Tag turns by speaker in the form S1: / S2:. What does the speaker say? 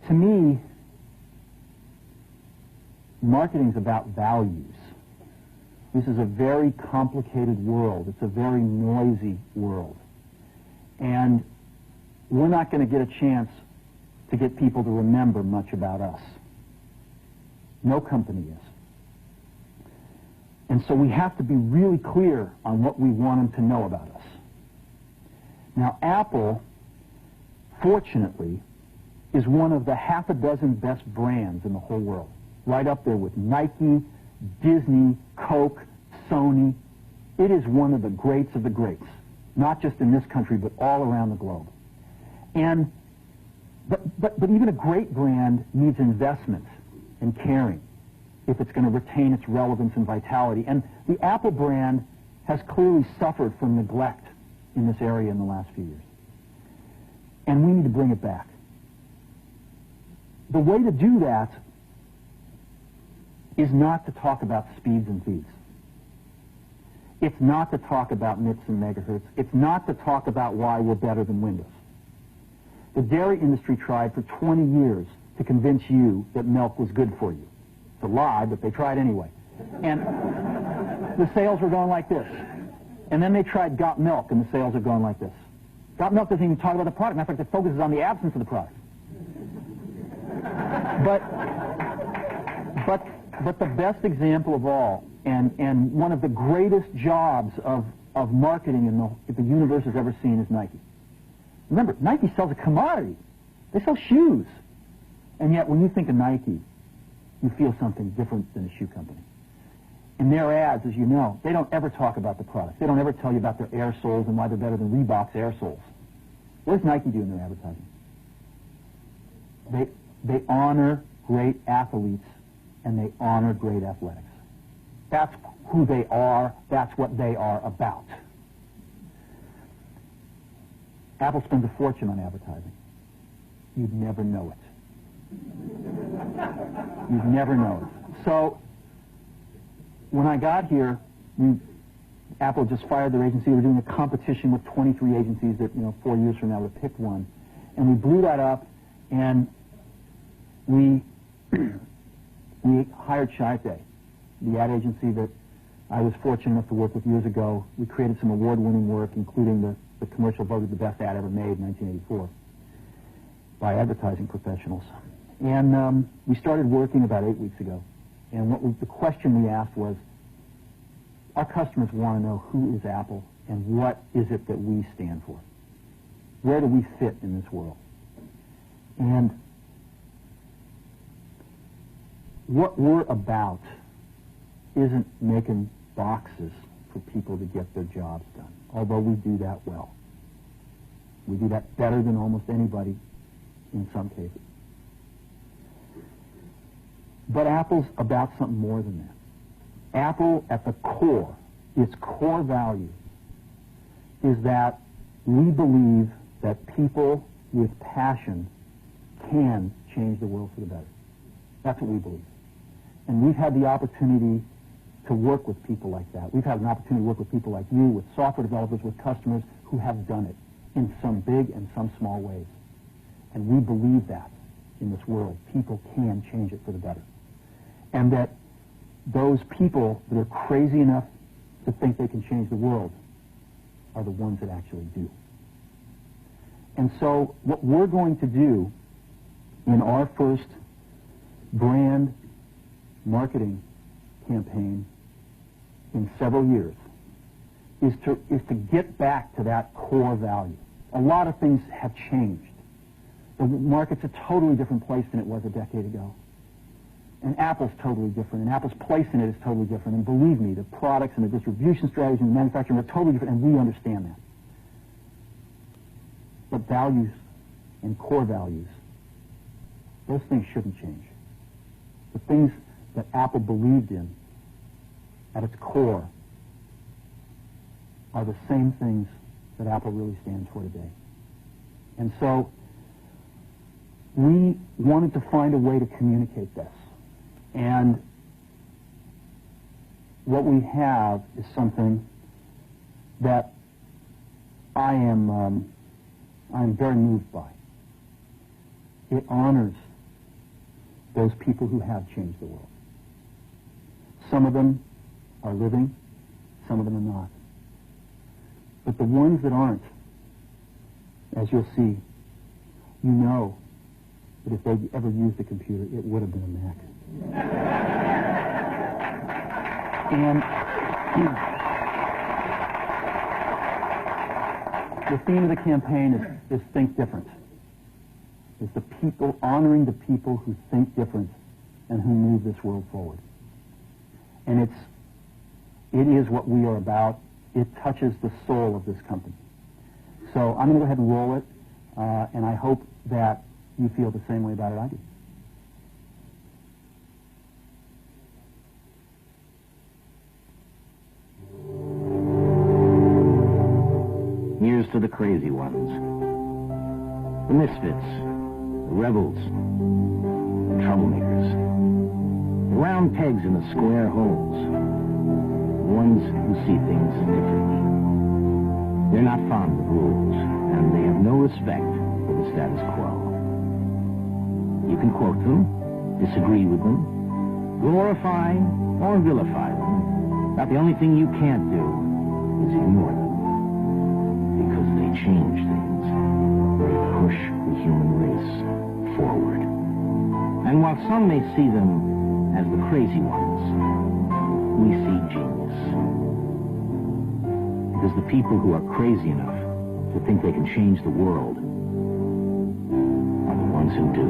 S1: To me, marketing is about values. This is a very complicated world. It's a very noisy world. And we're not going to get a chance to get people to remember much about us. No company is. And so we have to be really clear on what we want them to know about us. Now, Apple, fortunately, is one of the half a dozen best brands in the whole world. Right up there with Nike, Disney, Coke, Sony. It is one of the greats of the greats, not just in this country, but all around the globe. And but even a great brand needs investment and caring if it's going to retain its relevance and vitality. And the Apple brand has clearly suffered from neglect in this area in the last few years. And we need to bring it back. The way to do that is not to talk about speeds and feeds. It's not to talk about nits and megahertz. It's not to talk about why we're better than Windows. The dairy industry tried for 20 years to convince you that milk was good for you. It's a lie, but they tried anyway. And the sales were going like this. And then they tried Got Milk, and the sales are going like this. Got Milk doesn't even talk about the product. Matter of fact, it focuses on the absence of the product. But the best example of all, and one of the greatest jobs of marketing the universe has ever seen is Nike. Remember, Nike sells a commodity. They sell shoes. And yet, when you think of Nike, you feel something different than a shoe company. In their ads, as you know, they don't ever talk about the product. They don't ever tell you about their air soles and why they're better than Reebok's air soles. What does Nike do in their advertising? They honor great athletes, and they honor great athletics. That's who they are. That's what they are about. Apple spends a fortune on advertising. You'd never know it. You'd never know it. So, when I got here, Apple just fired their agency. We were doing a competition with 23 agencies that, 4 years from now would pick one. And we blew that up, and we hired Chiate, the ad agency that I was fortunate enough to work with years ago. We created some award-winning work, including the commercial voted the best ad ever made in 1984 by advertising professionals. And we started working about 8 weeks ago. And the question we asked was, our customers want to know who is Apple and what is it that we stand for? Where do we fit in this world? And what we're about isn't making boxes for people to get their jobs done, although we do that well. We do that better than almost anybody in some cases. But Apple's about something more than that. Apple, at the core, its core value, is that we believe that people with passion can change the world for the better. That's what we believe. And we've had the opportunity to work with people like that. We've had an opportunity to work with people like you, with software developers, with customers who have done it in some big and some small ways. And we believe that in this world. People can change it for the better. And that those people that are crazy enough to think they can change the world are the ones that actually do. And so what we're going to do in our first brand marketing campaign in several years is to get back to that core value. A lot of things have changed. The market's a totally different place than it was a decade ago. And Apple's totally different, and Apple's place in it is totally different. And believe me, the products and the distribution strategy and the manufacturing are totally different, and we understand that. But values and core values, those things shouldn't change. The things that Apple believed in at its core are the same things that Apple really stands for today. And so we wanted to find a way to communicate this. And what we have is something that I'm very moved by. It honors those people who have changed the world. Some of them are living, some of them are not. But the ones that aren't, as you'll see, you know that if they'd ever used a computer, it would have been a Mac. And the theme of the campaign is Think Different. It's the people, honoring the people who think different and who move this world forward. And it is what we are about. It touches the soul of this company. So I'm going to go ahead and roll it, and I hope that you feel the same way about it I do.
S2: Here's to the crazy ones, the misfits, the rebels, the troublemakers, the round pegs in the square holes, the ones who see things differently. They're not fond of rules, and they have no respect for the status quo. You can quote them, disagree with them, glorify or vilify them, but the only thing you can't do is ignore them. Because they change things. They push the human race forward. And while some may see them as the crazy ones, we see genius. Because the people who are crazy enough to think they can change the world are the ones who do.